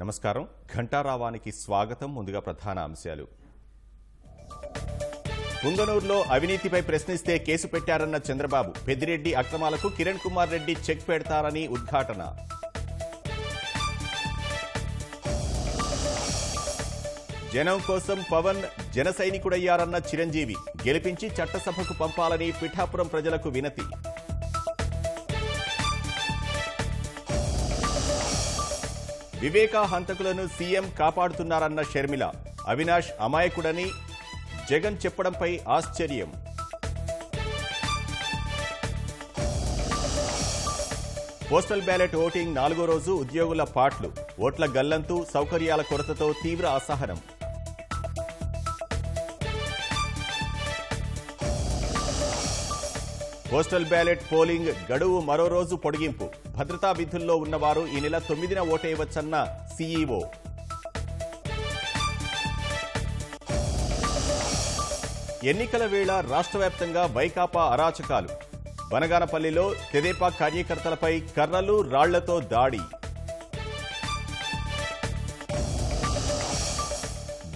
నమస్కారం. ఘంటారావానికి స్వాగతం. ముందుగా ప్రధాన అంశాలు. పుంగనూరులో అవినీతిపై ప్రశ్నిస్తే కేసు పెట్టారన్న చంద్రబాబు. పెద్దిరెడ్డి అక్రమాలకు కిరణ్ కుమార్ రెడ్డి చెక్ పెడతారని ఉద్ఘాటన. జనం కోసం పవన్ జన సైనికుడయ్యారన్న చిరంజీవి. గెలిపించి చట్టసభకు పంపాలని పిఠాపురం ప్రజలకు వినతి. వివేకా హంతకులను సీఎం కాపాడుతున్నారన్న షర్మిల. అవినాష్ అమాయకుడని జగన్ చెప్పడంపై ఆశ్చర్యం. పోస్టల్ బ్యాలెట్ ఓటింగ్ 4వ రోజు ఉద్యోగుల పాట్లు. ఓట్ల గల్లంతు, సౌకర్యాల కొరతతో తీవ్ర అసహనం. పోస్టల్ బ్యాలెట్ పోలింగ్ గడువు మరో రోజు పొడిగింపు. భద్రతా విధుల్లో ఉన్నవారు ఈ నెల 9న ఓటేయవచ్చన్న సీఈఓ. ఎన్నికల వేళ రాష్ట్ర వ్యాప్తంగా వైకాపా అరాచకాలు. బనగానపల్లిలో తెదేపా కార్యకర్తలపై కర్రలు, రాళ్లతో దాడి.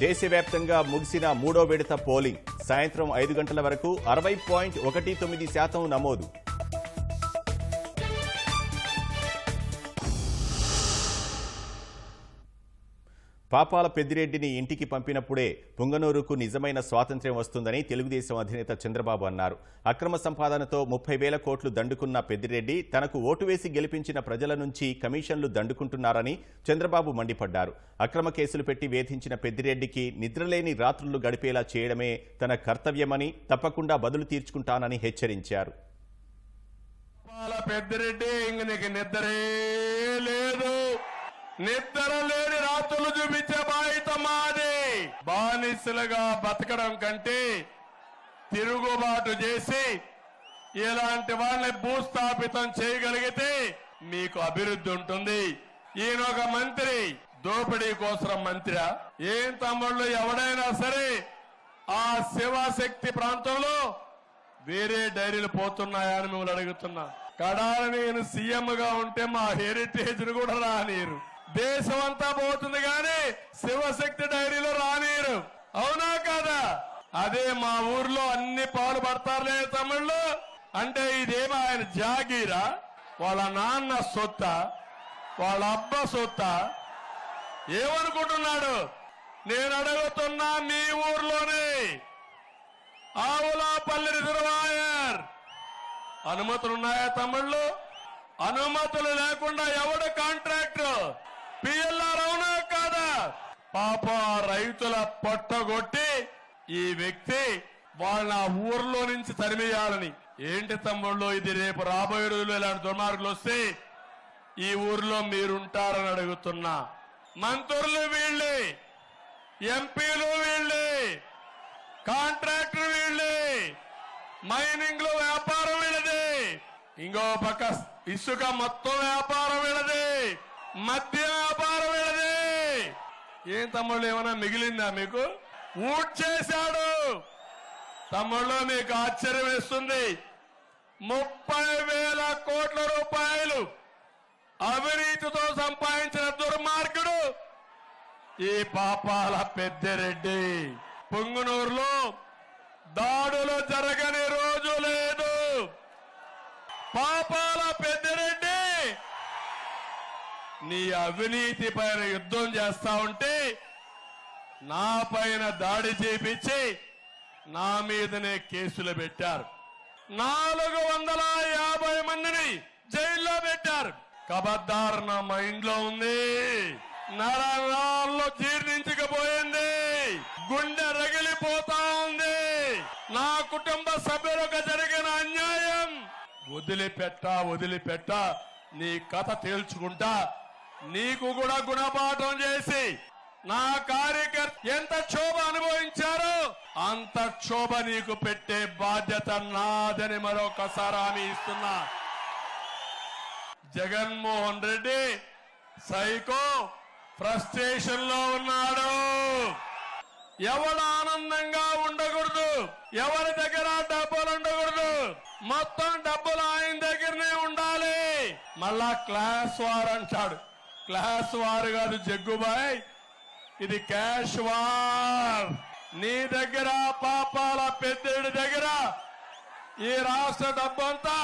దేశవ్యాప్తంగా ముగిసిన 3వ విడత పోలింగ్. సాయంత్రం 5 గంటల వరకు 60.19% నమోదు. పాపాల పెద్దిరెడ్డిని ఇంటికి పంపినప్పుడే పుంగనూరుకు నిజమైన స్వాతంత్ర్యం వస్తుందని తెలుగుదేశం అధినేత చంద్రబాబు అన్నారు. అక్రమ సంపాదనతో 30,000 కోట్లు దండుకున్న పెద్దిరెడ్డి తనకు ఓటు వేసి గెలిపించిన ప్రజల నుంచి కమిషన్లు దండుకుంటున్నారని చంద్రబాబు మండిపడ్డారు. అక్రమ కేసులు పెట్టి వేధించిన పెద్దిరెడ్డికి నిద్రలేని రాత్రులు గడిపేలా చేయడమే తన కర్తవ్యమని, తప్పకుండా బదులు తీర్చుకుంటానని హెచ్చరించారు. నిద్ర లేని రాత్రులు చూపించే బాధ్యత మాది. బానిసలుగా బతకడం కంటే తిరుగుబాటు చేసి ఇలాంటి వాళ్ళని భూస్థాపితం చేయగలిగితే మీకు అభివృద్ధి ఉంటుంది. ఈయన ఒక మంత్రి, దోపిడీ కోసం మంత్రి. ఏం తమ్ముళ్ళు, ఎవడైనా సరే ఆ శివశక్తి ప్రాంతంలో వేరే డైరీలు పోతున్నాయా అని మిమ్మల్ని అడుగుతున్నా. కడాల నేను సీఎం గా ఉంటే మా హెరిటేజ్ ను కూడా రానీరు. దేశం అంతా పోతుంది కానీ శివశక్తి డైరీలో రానీరు. అవునా కాదా? అదే మా ఊర్లో అన్ని పాలు పడతారులే తమ్ముళ్ళు. అంటే ఇదేమో ఆయన జాగీరా, వాళ్ళ నాన్న సొత్త, వాళ్ళ అబ్బ సొత్త, ఏమనుకుంటున్నాడు? నేను అడుగుతున్నా, మీ ఊర్లోనే ఆవులాపల్లి రిజర్వాయర్ అనుమతులున్నాయా తమ్ముళ్ళు? అనుమతులు లేకుండా ఎవడు కాంట్రాక్టర్? పిఎల్ఆర్ అవునా కాదా? పాప రైతుల పొట్టగొట్టి ఈ వ్యక్తి వాళ్ళ ఊర్లో నుంచి తరిమేయాలని. ఏంటి తమ్ముళ్ళు ఇది? రేపు రాబోయే రోజుల్లో ఇలాంటి దుర్మార్గులు వస్తే ఈ ఊర్లో మీరుంటారని అడుగుతున్నా. మంత్రులు వీళ్ళే, ఎంపీలు వీళ్ళే, కాంట్రాక్టర్ వీళ్ళే, మైనింగ్ లో వ్యాపారం వీళ్ళదే, ఇంకో పక్క ఇసుక మొత్తం వ్యాపారం వీళ్ళదే, మద్య వ్యాపారం వీళ్ళదే. ఏం తమ్ముళ్ళు, ఏమైనా మిగిలిందా మీకు? ఊట్ చేశాడు తమ్ముళ్ళు. మీకు ఆశ్చర్యం వేస్తుంది. 30,000 కోట్ల రూపాయలు అవినీతితో సంపాదించిన దుర్మార్గుడు ఈ పాపాల పెద్దిరెడ్డి. పుంగనూరులో దాడులు జరగని రోజు లేదు. పాపాల పెద్దిరెడ్డి నీ అవినీతి పైన యుద్ధం చేస్తా ఉంటే నా పైన దాడి చేపించి నా మీదనే కేసులు పెట్టారు. 450 మందిని జైల్లో పెట్టారు. కబద్దార్, నా మైండ్ లో ఉంది, నరాల్లో జీర్ణించకపోయింది, గుండె రగిలిపోతా ఉంది. నా కుటుంబ సభ్యులకు జరిగిన అన్యాయం వదిలిపెట్ట నీ కథ తేల్చుకుంటా. నీకు కూడా గుణపాఠం చేసి నా కార్యకర్త ఎంత క్షోభ అనుభవించారో అంత క్షోభ నీకు పెట్టే బాధ్యత నాదని మరొకసారి హామీ ఇస్తున్నా. జగన్మోహన్ రెడ్డి సైకో ఫ్రస్ట్రేషన్ లో ఉన్నాడు. ఎవరు ఆనందంగా ఉండకూడదు, ఎవరి దగ్గర డబ్బులు ఉండకూడదు, మొత్తం డబ్బులు ఆయన దగ్గరనే ఉండాలి. మళ్ళా క్లాస్ వార్ అంటాడు. క్లాస్ వార్ కాదు జగ్గుబాయ్, ఇది క్యాష్ వార్. నీ దగ్గర పాపాల పెద్దిరెడ్డి దగ్గర ఈ రాష్ట్ర డబ్బంతా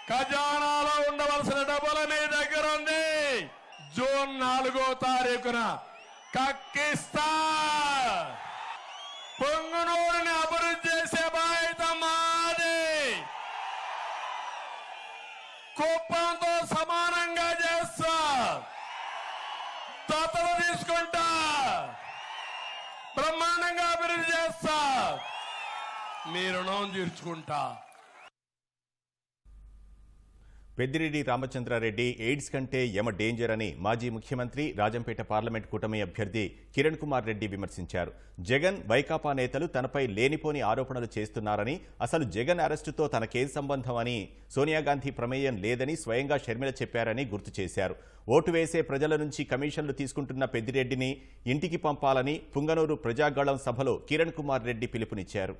ఖజానాలో ఉండవలసిన డబ్బులు నీ దగ్గర ఉంది. జూన్ 4వ తారీఖున కక్కిస్తా. పొంగునూరుని అభివృద్ధి చేసే బాధ్యత మాది. కుప్పంతో సమానంగా చేస్తా. దత్తత తీసుకుంటా. బ్రహ్మాండంగా అభివృద్ధి చేస్తా. మీ రుణం తీర్చుకుంటా. పెద్దిరెడ్డి రామచంద్రారెడ్డి ఎయిడ్స్ కంటే యమ డేంజర్ అని మాజీ ముఖ్యమంత్రి రాజంపేట పార్లమెంట్ కూటమి అభ్యర్థి కిరణ్ కుమార్ రెడ్డి విమర్శించారు. జగన్ వైకాపా నేతలు తనపై లేనిపోని ఆరోపణలు చేస్తున్నారని, అసలు జగన్ అరెస్టుతో తనకేం సంబంధం అని, సోనియాగాంధీ ప్రమేయం లేదని స్వయంగా షర్మిల చెప్పారని గుర్తు చేశారు. ఓటు వేసే ప్రజల నుంచి కమిషన్లు తీసుకుంటున్న పెద్దిరెడ్డిని ఇంటికి పంపాలని పుంగనూరు ప్రజాగళం సభలో కిరణ్ కుమార్ రెడ్డి పిలుపునిచ్చారు.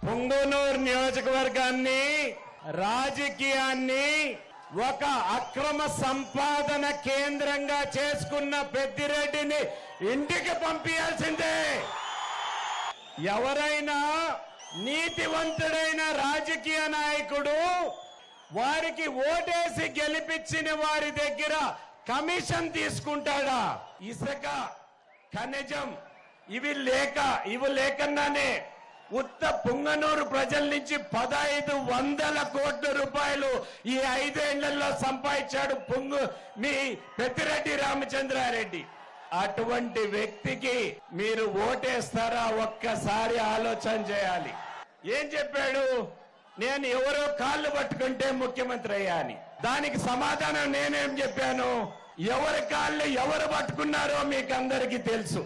పుంగనూరు నియోజకవర్గాన్ని, రాజకీయాన్ని ఒక అక్రమ సంపాదన కేంద్రంగా చేసుకున్న పెద్దిరెడ్డిని ఇంటికి పంపించాల్సిందే. ఎవరైనా నీతివంతుడైన రాజకీయ నాయకుడు వారికి ఓటేసి గెలిపించిన వారి దగ్గర కమిషన్ తీసుకుంటాడా? ఇసుక, ఖనిజం ఇవి లేకన్నానే ఉత్త పుంగనూరు ప్రజల నుంచి 1500 కోట్ల రూపాయలు ఈ 5 ఏళ్లలో సంపాదించాడు మీ పెద్దిరెడ్డి రామచంద్రారెడ్డి. అటువంటి వ్యక్తికి మీరు ఓటేస్తారా? ఒక్కసారి ఆలోచన చేయాలి. ఏం చెప్పాడు? నేను ఎవరో కాళ్ళు పట్టుకుంటే ముఖ్యమంత్రి అయ్యా అని. దానికి సమాధానం నేనేం చెప్పాను? ఎవరి కాళ్ళు ఎవరు పట్టుకున్నారో మీకు అందరికీ తెలుసు.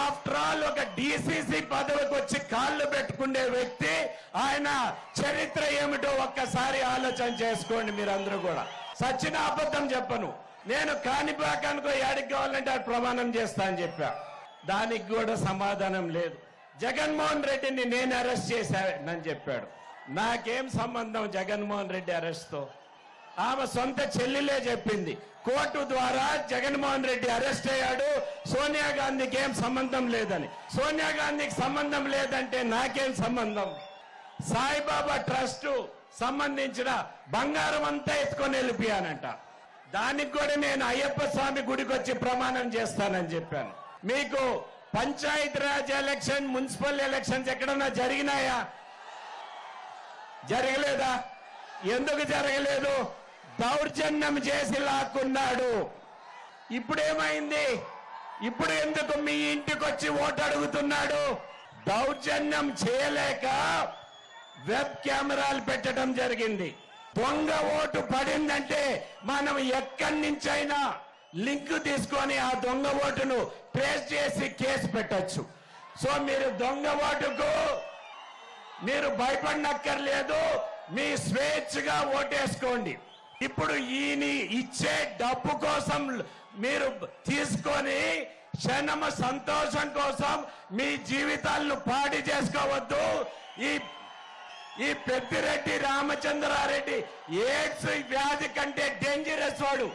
ఆఫ్టర్ ఆల్ ఒక డిసిసి పదవికి వచ్చి కాళ్ళు పెట్టుకునే వ్యక్తి, ఆయన చరిత్ర ఏమిటో ఒక్కసారి ఆలోచన చేసుకోండి మీరందరూ కూడా. సచిన అబద్ధం చెప్పను. నేను కాణిపాకానికో ఏడికి కావాలంటే అది ప్రమాణం చేస్తా అని చెప్పా. దానికి కూడా సమాధానం లేదు. జగన్మోహన్ రెడ్డిని నేను అరెస్ట్ చేశానని చెప్పాడు. నాకేం సంబంధం జగన్మోహన్ రెడ్డి అరెస్ట్ తో? ఆమె సొంత చెల్లెలే చెప్పింది. కోర్టు ద్వారా జగన్మోహన్ రెడ్డి అరెస్ట్ అయ్యాడు, సోనియా గాంధీకి ఏం సంబంధం లేదని. సోనియా గాంధీకి సంబంధం లేదంటే నాకేం సంబంధం? సాయిబాబా ట్రస్ట్ సంబంధించిన బంగారం అంతా ఎత్తుకొని వెళ్ళిపోయానంట. దానికి కూడా నేను అయ్యప్ప స్వామి గుడికి వచ్చి ప్రమాణం చేస్తానని చెప్పాను. మీకు పంచాయతీరాజ్ ఎలక్షన్, మున్సిపల్ ఎలక్షన్స్ ఎక్కడన్నా జరిగినాయా? జరగలేదా? ఎందుకు జరగలేదు? దౌర్జన్యం చేసి లాక్కున్నాడు. ఇప్పుడేమైంది? ఇప్పుడు ఎందుకు మీ ఇంటికి వచ్చి ఓటు అడుగుతున్నాడు? దౌర్జన్యం చేయలేక వెబ్ కెమెరాలు పెట్టడం జరిగింది. దొంగ ఓటు పడిందంటే మనం ఎక్కడి నుంచైనా లింక్ తీసుకొని ఆ దొంగ ఓటును ట్రేస్ చేసి కేసు పెట్టొచ్చు. సో మీరు దొంగ ఓటుకు మీరు భయపడనక్కర్లేదు. మీ స్వేచ్ఛగా ఓటేసుకోండి. ఇప్పుడు ఈయన ఇచ్చే డబ్బు కోసం మీరు తీసుకొని క్షణమ సంతోషం కోసం మీ జీవితాలను పాడి చేసుకోవద్దు. ఈ పెద్దిరెడ్డి రామచంద్రారెడ్డి ఎయిడ్స్ వ్యాధి కంటే డేంజరస్ వాడు.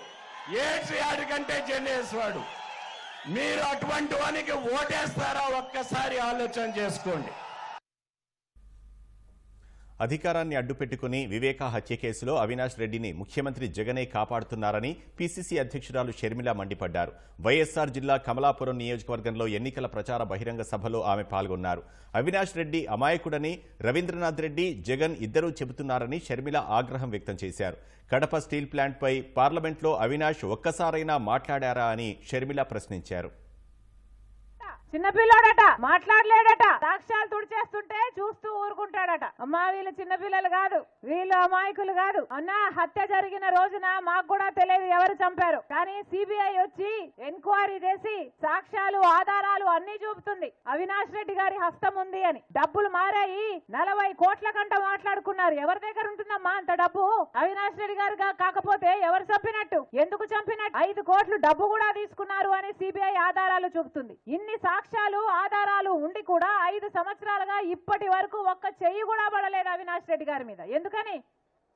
ఎయిడ్స్ వ్యాధి కంటే డేంజరస్ వాడు. మీరు అటువంటి వానికి ఓటేస్తారా? ఒక్కసారి ఆలోచన చేసుకోండి. అధికారాన్ని అడ్డుపెట్టుకుని వివేకా హత్య కేసులో అవినాష్ రెడ్డిని ముఖ్యమంత్రి జగనే కాపాడుతున్నారని పీసీసీ అధ్యక్షురాలు షర్మిల మండిపడ్డారు. వైఎస్సార్ జిల్లా కమలాపురం నియోజకవర్గంలో ఎన్నికల ప్రచార బహిరంగ సభలో ఆమె పాల్గొన్నారు. అవినాష్ రెడ్డి అమాయకుడని రవీంద్రనాథ్ రెడ్డి, జగన్ ఇద్దరూ చెబుతున్నారని షర్మిల ఆగ్రహం వ్యక్తం చేశారు. కడప స్టీల్ ప్లాంట్పై పార్లమెంట్లో అవినాష్ ఒక్కసారైనా మాట్లాడారా అని షర్మిల ప్రశ్నించారు. చిన్నపిల్లాడట, మాట్లాడలేడట, సాక్ష్యాలు తుడిచేస్తుంటే చూస్తూ ఊరుకుంటాడట. అమ్మా వీళ్ళు చిన్నపిల్లలు కాదు, వీళ్ళు అమాయకులు కాదు. అన్నా హత్య జరిగిన రోజున మాకు కూడా తెలియదు ఎవరు చంపారు, కానీ సిబిఐ వచ్చి ఎంక్వైరీ చేసి సాక్ష్యాలు ఆధారాలు అన్ని చూపుతుంది అవినాష్ రెడ్డి గారి హస్తం ఉంది అని. డబ్బులు మారాయి, 40 కోట్ల కంట మాట్లాడుకున్నారు. ఎవరి దగ్గర ఉంటుందమ్మా అంత డబ్బు? అవినాష్ రెడ్డి గారు కాకపోతే ఎవరు చంపినట్టు, ఎందుకు చంపినట్టు? 5 కోట్లు డబ్బు కూడా తీసుకున్నారు అని సిబిఐ ఆధారాలు చూపుతుంది. ఇన్ని సాక్ష్యాలు ఆధారాలు ఉండి కూడా 5 సంవత్సరాలుగా ఇప్పటి వరకు ఒక్క చెయ్యి కూడా పడలేదు అవినాష్ రెడ్డి గారి మీద. ఎందుకని?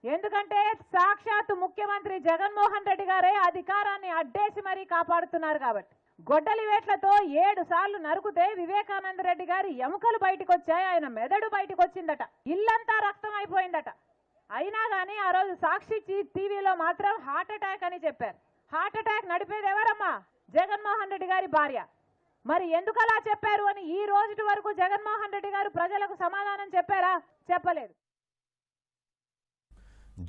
ఎందుకంటే సాక్షాత్తు ముఖ్యమంత్రి జగన్మోహన్ రెడ్డి గారే అధికారాన్ని అడ్డేసి మరీ కాపాడుతున్నారు కాబట్టి. గొడ్డలి వేట్లతో 7 సార్లు నరుకుతే వివేకానంద రెడ్డి గారి ఎముకలు బయటకు వచ్చాయి, ఆయన మెదడు బయటకు వచ్చిందట, ఇల్లంతా రక్తం అయిపోయిందట. అయినా కానీ ఆ రోజు సాక్షి టీవీలో మాత్రం హార్ట్ అటాక్ అని చెప్పారు. హార్ట్ అటాక్ నడిపేది ఎవరమ్మా? జగన్మోహన్ రెడ్డి గారి భార్య. మరి ఎందుకు అలా చెప్పారు అని ఈ రోజు వరకు జగన్మోహన్ రెడ్డి గారు ప్రజలకు సమాధానం చెప్పారా? చెప్పలేదు.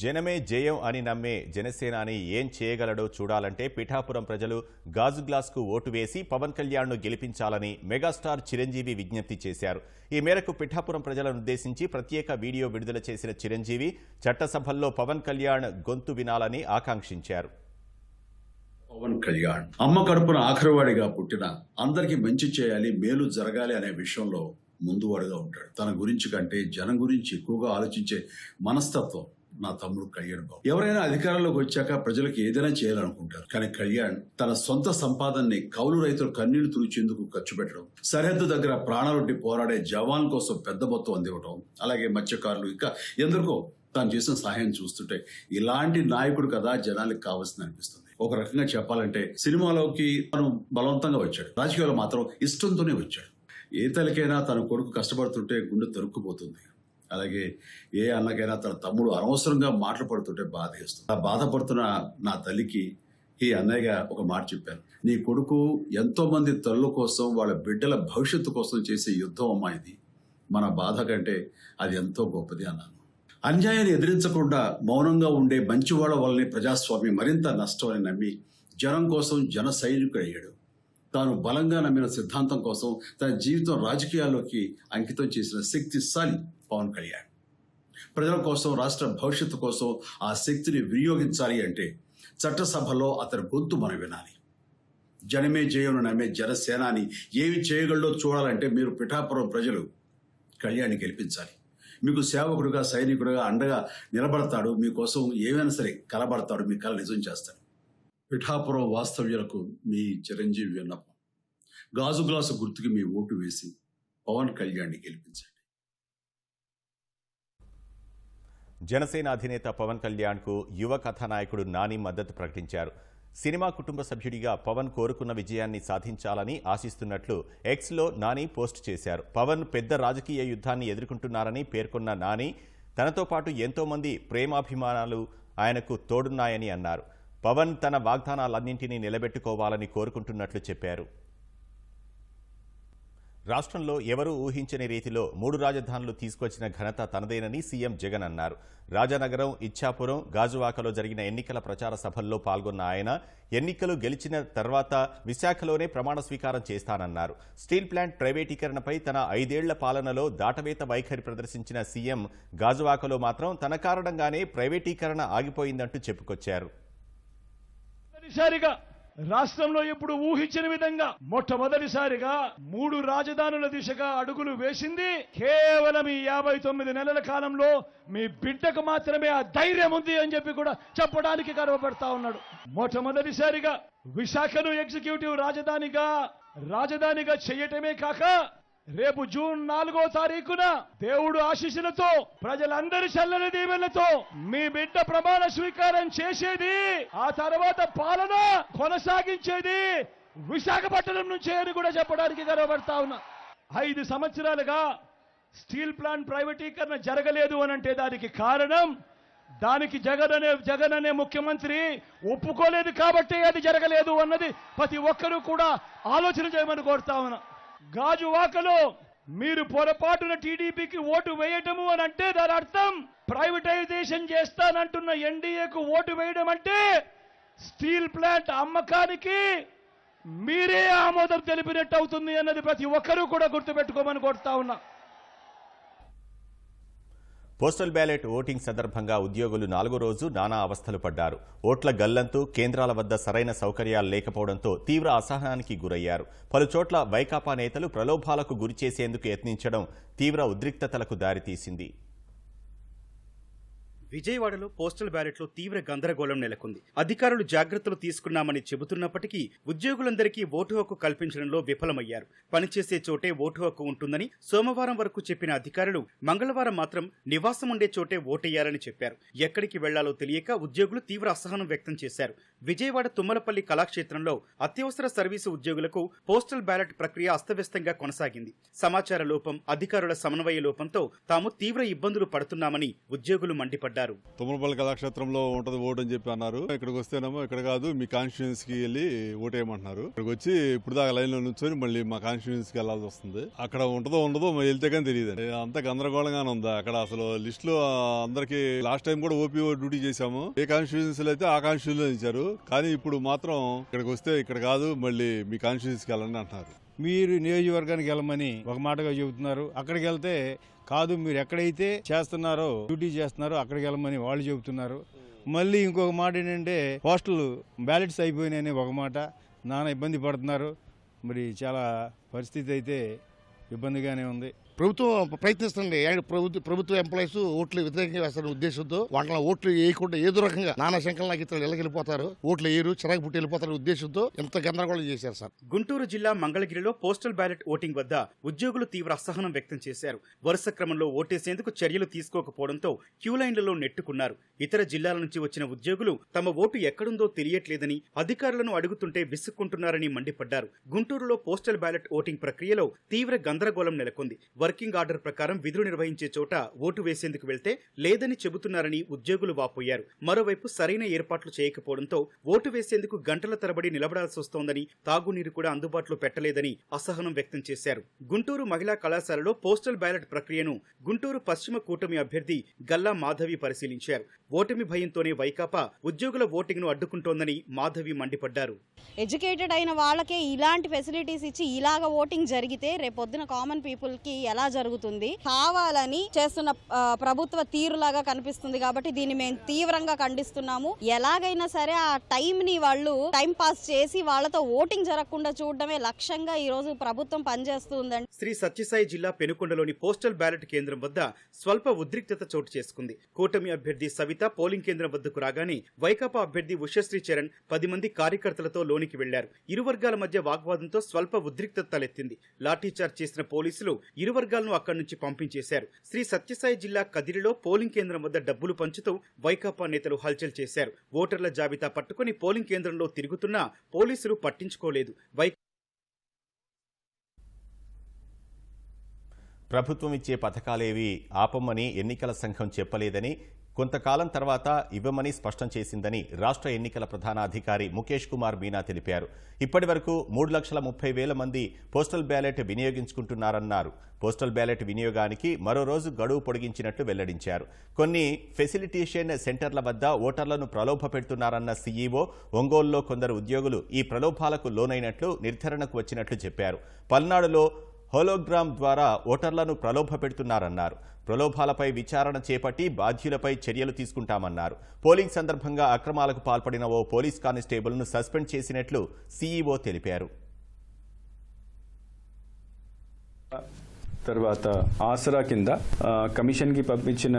జనమే జయం అని నమ్మే జనసేనాని ఏం చేయగలడో చూడాలంటే పిఠాపురం ప్రజలు గాజు గ్లాస్కు ఓటు వేసి పవన్ కళ్యాణ్ను గెలిపించాలని మెగాస్టార్ చిరంజీవి విజ్ఞప్తి చేశారు. ఈ మేరకు పిఠాపురం ప్రజలను ఉద్దేశించి ప్రత్యేక వీడియో విడుదల చేసిన చిరంజీవి చట్టసభల్లో పవన్ కళ్యాణ్ గొంతు వినాలని ఆకాంక్షించారు. పవన్ కళ్యాణ్ అమ్మ కడుపున ఆఖరివాడిగా పుట్టిన అందరికీ మంచి చేయాలి, మేలు జరగాలి అనే విషయంలో ముందువాడుగా ఉంటాడు. తన గురించి కంటే జనం గురించి ఎక్కువగా ఆలోచించే మనస్తత్వం నా తమ్ముడు కళ్యాణ్ బాబు. ఎవరైనా అధికారంలోకి వచ్చాక ప్రజలకు ఏదైనా చేయాలనుకుంటారు, కానీ కళ్యాణ్ తన సొంత సంపాదనని కౌలు రైతులు కన్నీళ్లు తుడిచేందుకు ఖర్చు పెట్టడం, సరిహద్దు దగ్గర ప్రాణాలొడ్డి పోరాడే జవాన్ కోసం పెద్ద మొత్తం అందివ్వడం, అలాగే మత్స్యకారులు ఇంకా ఎందరికో తాను చేసిన సహాయం చూస్తుంటే ఇలాంటి నాయకుడు కదా జనాలకు కావాల్సింది అనిపిస్తుంది. ఒక రకంగా చెప్పాలంటే సినిమాలోకి తను బలవంతంగా వచ్చాడు, రాజకీయాలు మాత్రం ఇష్టంతోనే వచ్చాడు. ఏ తల్లికైనా తన కొడుకు కష్టపడుతుంటే గుండె తరుక్కుపోతుంది. అలాగే ఏ అన్నకైనా తన తమ్ముడు అనవసరంగా మాటలు పడుతుంటే బాధ వేస్తుంది. ఆ బాధపడుతున్న నా తల్లికి ఈ అన్నయ్యగా ఒక మాట చెప్పాను, నీ కొడుకు ఎంతో మంది తల్లుల కోసం వాళ్ళ బిడ్డల భవిష్యత్తు కోసం చేసే యుద్ధం అమ్మా ఇది, మన బాధ కంటే అది ఎంతో గొప్పది అన్నాను. అన్యాయాన్ని ఎదిరించకుండా మౌనంగా ఉండే మంచివాళ్ల వల్లనే ప్రజాస్వామ్యం మరింత నష్టమని నమ్మి జనం కోసం జన సైనికుడు అయ్యాడు. తాను బలంగా నమ్మిన సిద్ధాంతం కోసం తన జీవితం రాజకీయాల్లోకి అంకితం చేసిన శక్తిశాలి పవన్ కళ్యాణ్. ప్రజల కోసం, రాష్ట్ర భవిష్యత్తు కోసం ఆ శక్తిని వినియోగించాలి అంటే చట్టసభలో అతని గొంతు మనం వినాలి. జనమే జయంను నమ్మే జనసేనాని ఏమి చేయగలడో చూడాలంటే మీరు పిఠాపురం ప్రజలు కళ్యాణ్ని గెలిపించాలి. మీకు సేవకుడుగా, సైనికుడుగా అండగా నిలబడతాడు, మీకోసం ఏమైనా సరే కలబడతాడు, మీ కళ నిజం చేస్తాడు. పిఠాపురం వాస్తవ్యులకు మీ చిరంజీవి విన్నపం, గాజు గ్లాసు గుర్తుకి మీ ఓటు వేసి పవన్ కళ్యాణ్ని గెలిపించండి. జనసేన అధినేత పవన్ కళ్యాణ్కు యువ కథానాయకుడు నాని మద్దతు ప్రకటించారు. సినిమా కుటుంబ సభ్యుడిగా పవన్ కోరుకున్న విజయాన్ని సాధించాలని ఆశిస్తున్నట్లు ఎక్స్లో నాని పోస్ట్ చేశారు. పవన్ పెద్ద రాజకీయ యుద్ధాన్ని ఎదుర్కొంటున్నారని పేర్కొన్న నాని తనతో పాటు ఎంతో మంది ప్రేమాభిమానాలు ఆయనకు తోడున్నాయని అన్నారు. పవన్ తన వాగ్దానాలన్నింటినీ నిలబెట్టుకోవాలని కోరుకుంటున్నట్లు చెప్పారు. రాష్ట్రంలో ఎవరూ ఊహించని రీతిలో 3 రాజధానులు తీసుకొచ్చిన ఘనత తనదేనని సీఎం జగన్ అన్నారు. రాజానగరం, ఇచ్చాపురం, గాజువాకలో జరిగిన ఎన్నికల ప్రచార సభల్లో పాల్గొన్న ఆయన ఎన్నికలు గెలిచిన తర్వాత విశాఖలోనే ప్రమాణ స్వీకారం చేస్తానన్నారు. స్టీల్ ప్లాంట్ ప్రైవేటీకరణపై తన 5 ఏళ్ల పాలనలో దాటవేత వైఖరి ప్రదర్శించిన సీఎం గాజువాకలో మాత్రం తన కారణంగానే ప్రైవేటీకరణ ఆగిపోయిందంటూ చెప్పుకొచ్చారు. రాష్ట్రంలో ఎప్పుడు ఊహించిన విధంగా మొట్టమొదటిసారిగా 3 రాజధానుల దిశగా అడుగులు వేసింది కేవలం ఈ 59 నెలల కాలంలో మీ బిడ్డకు మాత్రమే ఆ ధైర్యం ఉంది అని చెప్పి కూడా చెప్పడానికి గర్వపడతా ఉన్నాడు. మొట్టమొదటిసారిగా విశాఖను ఎగ్జిక్యూటివ్ రాజధానిగా చేయటమే కాక రేపు జూన్ 4వ తారీఖున దేవుడు ఆశీస్సులతో, ప్రజలందరి చల్లని దీవెనలతో మీ బిడ్డ ప్రమాణ స్వీకారం చేసేది, ఆ తర్వాత పాలన కొనసాగించేది విశాఖపట్నం నుంచే అని కూడా చెప్పడానికి గర్వపడతా ఉన్నా. 5 సంవత్సరాలుగా స్టీల్ ప్లాంట్ ప్రైవేటీకరణ జరగలేదు అనంటే దానికి కారణం, దానికి జగన్ అనే ముఖ్యమంత్రి ఒప్పుకోలేదు కాబట్టి అది జరగలేదు అన్నది ప్రతి ఒక్కరూ కూడా ఆలోచన చేయమని కోరుతా ఉన్నా. గాజువాకలో మీరు పొరపాటున టీడీపీకి ఓటు వేయటము అని అంటే దాని అర్థం ప్రైవేటైజేషన్ చేస్తానంటున్న ఎన్డీఏకు ఓటు వేయడం అంటే స్టీల్ ప్లాంట్ అమ్మకానికి మీరే ఆమోదం తెలిపినట్టు అవుతుంది అన్నది ప్రతి ఒక్కరూ కూడా గుర్తుపెట్టుకోమని కోరుతా ఉన్నా. పోస్టల్ బ్యాలెట్ ఓటింగ్ సందర్భంగా ఉద్యోగులు 4వ రోజు నానా అవస్థలు పడ్డారు. ఓట్ల గల్లంతు, కేంద్రాల వద్ద సరైన సౌకర్యాలు లేకపోవడంతో తీవ్ర అసహనానికి గురయ్యారు. పలుచోట్ల వైకాపా నేతలు ప్రలోభాలకు గురిచేసేందుకు యత్నించడం తీవ్ర ఉద్రిక్తతలకు దారితీసింది. విజయవాడలో పోస్టల్ బ్యాలెట్లో తీవ్ర గందరగోళం నెలకొంది. అధికారులు జాగ్రత్తలు తీసుకున్నామని చెబుతున్నప్పటికీ ఉద్యోగులందరికీ ఓటు హక్కు కల్పించడంలో విఫలమయ్యారు. పనిచేసే చోటే ఓటు హక్కు ఉంటుందని సోమవారం వరకు చెప్పిన అధికారులు మంగళవారం మాత్రం నివాసం ఉండే చోటే ఓటెయ్యాలని చెప్పారు. ఎక్కడికి వెళ్లాలో తెలియక ఉద్యోగులు తీవ్ర అసహనం వ్యక్తం చేశారు. విజయవాడ తుమ్మలపల్లి కళాక్షేత్రంలో అత్యవసర సర్వీసు ఉద్యోగులకు పోస్టల్ బ్యాలెట్ ప్రక్రియ అస్తవ్యస్తంగా కొనసాగింది. సమాచార లోపం, అధికారుల సమన్వయ లోపంతో తాము తీవ్ర ఇబ్బందులు పడుతున్నామని ఉద్యోగులు మండిపడ్డారు. తుమ్మలపల్లి కళాక్షేత్రంలో ఉంటది ఓటు అని చెప్పి అన్నారు. ఇక్కడికి వస్తేనేమో ఇక్కడ కాదు, మీ కాన్స్టిట్యూన్స్ కి వెళ్ళి ఓటేయమంటున్నారు. ఇక్కడికి వచ్చి ఇప్పుడు దాకా లైన్ లో నుంచొని మళ్ళీ మా కాన్స్టిట్యూన్స్ కి వెళ్లాల్సి వస్తుంది. అక్కడ ఉంటదో ఉండదో వెళ్తే కానీ తెలియదు. అంత గందరగోళంగానే ఉందా అక్కడ. అసలు లిస్ట్ లో అందరికి లాస్ట్ టైం కూడా ఓపీఓ డ్యూటీ చేశాము. ఏ కాన్స్టిట్యూన్స్ అయితే ఆ కాన్స్టిట్యూన్స్ ఇచ్చారు. కానీ ఇప్పుడు మాత్రం ఇక్కడికి వస్తే ఇక్కడ కాదు, మళ్ళీ మీ కాన్స్టిట్యూన్స్ కి వెళ్ళండి అంటున్నారు. మీరు నియోజకవర్గానికి వెళ్ళమని ఒక మాటగా చెబుతున్నారు. అక్కడికి వెళ్తే కాదు, మీరు ఎక్కడైతే చేస్తున్నారో డ్యూటీ చేస్తున్నారో అక్కడికి వెళ్ళమని వాళ్ళు చెబుతున్నారు. మళ్ళీ ఇంకొక మాట ఏంటంటే పోస్టల్ బ్యాలెట్స్ అయిపోయినాయని ఒక మాట. నానా ఇబ్బంది పడుతున్నారు. మరి చాలా పరిస్థితి అయితే ఇబ్బందిగానే ఉంది. ప్రభుత్వం ప్రయత్నిస్తుంది. ప్రభుత్వ ఎంప్లాయీస్ ఓట్లు వ్యతిరేకంగా వేస్తున్న ఉద్దేశంతో వాళ్ళ ఓట్లు వేయకుండా ఏదో రకంగా నానా శంకర్లాగా ఇతరులు వెళ్ళిపోతారు, ఓట్లు వేయరు, చిరాకు పుట్టి వెళ్ళిపోతారు ఉద్దేశంతో ఎంత గందరగోళం చేశారు సార్. గుంటూరు జిల్లా మంగళగిరిలో పోస్టల్ బ్యాలెట్ ఓటింగ్ వద్ద ఉద్యోగులు తీవ్ర అసహనం వ్యక్తం చేశారు. వరుస క్రమంలో ఓటేసేందుకు చర్యలు తీసుకోకపోవడంతో క్యూ లైన్లలో నెట్టుకున్నారు. ఇతర జిల్లాల నుంచి వచ్చిన ఉద్యోగులు తమ ఓటు ఎక్కడుందో తెలియట్లేదని అధికారులను అడుగుతుంటే విసుక్కుంటున్నారని మండిపడ్డారు. గుంటూరులో పోస్టల్ బ్యాలెట్ ఓటింగ్ ప్రక్రియలో తీవ్ర గందరగోళం నెలకొంది. వర్కింగ్ ఆర్డర్ ప్రకారం విధులు నిర్వహించే చోట ఓటు వేసేందుకు వెళ్తే లేదని చెబుతున్నారని ఉద్యోగులు వాపోయారు. మరోవైపు సరైన ఏర్పాట్లు చేయకపోవడంతో ఓటు వేసేందుకు గంటల తరబడి నిలబడాల్సి వస్తోందని, తాగునీరు కూడా అందుబాటులో పెట్టలేదని అసహనం వ్యక్తం చేశారు. గుంటూరు మహిళా కళాశాలలో పోస్టల్ బ్యాలెట్ ప్రక్రియను గుంటూరు పశ్చిమ కూటమి అభ్యర్థి గల్లా మాధవి పరిశీలించారు. ఓటమి భయంతోనే వైకాపా ఉద్యోగుల ఓటింగ్ ను అడ్డుకుంటోందని మాధవి మండిపడ్డారు. ఎడ్యుకేటెడ్ అయిన వాళ్ళకే ఇలాంటి ఫెసిలిటీస్ ఇచ్చి ఇలాగ ఓటింగ్ జరిగితే రేపొద్దున కామన్ పీపుల్ కి ఎలా జరుగుతుంది? కావాలని చేస్తున్న ప్రభుత్వ తీరులాగా కనిపిస్తుంది. కాబట్టి దీన్ని మేము తీవ్రంగా ఖండిస్తున్నాము. ఎలాగైనా సరే ఆ టైం ని వాళ్ళు టైం పాస్ చేసి వాళ్ళతో ఓటింగ్ జరగకుండా చూడడమే లక్ష్యంగా ఈ రోజు ప్రభుత్వం పనిచేస్తుందండి. శ్రీ సత్యసాయి జిల్లా పెనుకొండలోని పోస్టల్ బ్యాలెట్ కేంద్రం వద్ద స్వల్ప ఉద్రిక్తత చోటు చేసుకుంది. కూటమి అభ్యర్థి సవిత పోలింగ్ కేంద్రం వద్దకు రాగానే వైకాపా అభ్యర్థి ఉషశ్రీ చరణ్ 10 మంది కార్యకర్తలతో లోనికి వెళ్లారు. ఇరు వర్గాల మధ్య వాగ్వాదంతో స్వల్ప ఉద్రిక్తత తలెత్తింది. లాఠీచార్జ్ చేసిన పోలీసులు ఇరు వర్గాలను అక్కడి నుంచి పంపించేశారు. శ్రీ సత్యసాయి జిల్లా కదిరిలో పోలింగ్ కేంద్రం వద్ద డబ్బులు పంచుతూ వైకాపా నేతలు హల్చల్ చేశారు. ఓటర్ల జాబితా పట్టుకుని పోలింగ్ కేంద్రంలో తిరుగుతున్నా పోలీసులు పట్టించుకోలేదు. ప్రభుత్వం ఇచ్చే పథకాలేవి ఆపమని ఎన్నికల సంఘం చెప్పలేదని, కొంతకాలం తర్వాత ఇవ్వమని స్పష్టం చేసిందని రాష్ట్ర ఎన్నికల ప్రధానాధికారి ముఖేష్ కుమార్ మీనా తెలిపారు. ఇప్పటి వరకు 3,30,000 మంది పోస్టల్ బ్యాలెట్ వినియోగించుకుంటున్నారన్నారు. పోస్టల్ బ్యాలెట్ వినియోగానికి మరో రోజు గడువు పొడిగించినట్లు వెల్లడించారు. కొన్ని ఫెసిలిటేషన్ సెంటర్ల వద్ద ఓటర్లను ప్రలోభ పెడుతున్నారన్న సీఈఓ, ఒంగోలులో కొందరు ఉద్యోగులు ఈ ప్రలోభాలకు లోనైనట్లు నిర్ధారణకు వచ్చినట్లు చెప్పారు. పల్నాడులో హోలోగ్రామ్ ద్వారా ఓటర్లను ప్రలోభ పెడుతున్నారన్నారు. ప్రలోభాలపై విచారణ చేపట్టి బాధ్యులపై చర్యలు తీసుకుంటామన్నారు. పోలింగ్ సందర్భంగా అక్రమాలకు పాల్పడిన ఓ పోలీస్ కానిస్టేబుల్ను సస్పెండ్ చేసినట్లు సీఈఓ తెలిపారు. తర్వాత ఆసరా కింద కమిషన్కి పంపించిన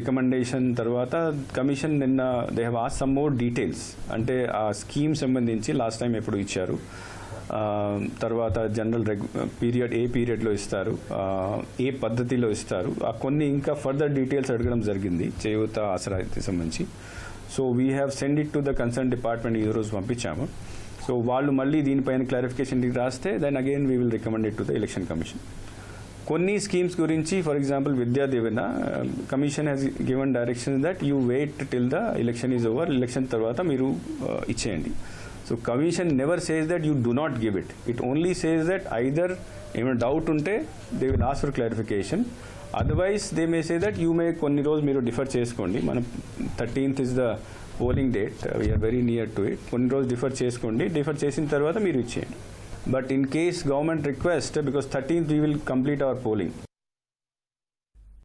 రికమెండేషన్ తర్వాత కమిషన్ నిన్న they have asked some more details. అంటే ఆ స్కీమ్ సంబంధించి లాస్ట్ టైం ఎప్పుడు ఇచ్చారు, తర్వాత జనరల్ పీరియడ్ ఏ పీరియడ్లో ఇస్తారు, ఏ పద్ధతిలో ఇస్తారు, ఆ కొన్ని ఇంకా ఫర్దర్ డీటెయిల్స్ అడగడం జరిగింది చేయూత ఆసరాకి సంబంధించి. So we have send it to the concern department, ఈరోజు పంపించాము. సో వాళ్ళు మళ్ళీ దీనిపైన క్లారిఫికేషన్ రాస్తే then again we will recommend it to the election commission. కొన్ని స్కీమ్స్ గురించి for example Vidya Deevena commission has given direction that you wait till the election is over, election తర్వాత మీరు ఇచ్చేయండి. So commission never says that you do not give it. It only says that either even doubt unte they will ask for clarification. Otherwise they may say that you may konni roju meeru defer cheskondi. Mana 13th is the polling date. We are very near to it. Konni roju defer cheskondi. Defer chesin tarvata meeru icheyandi. But in case government request, because 13th we will complete our polling.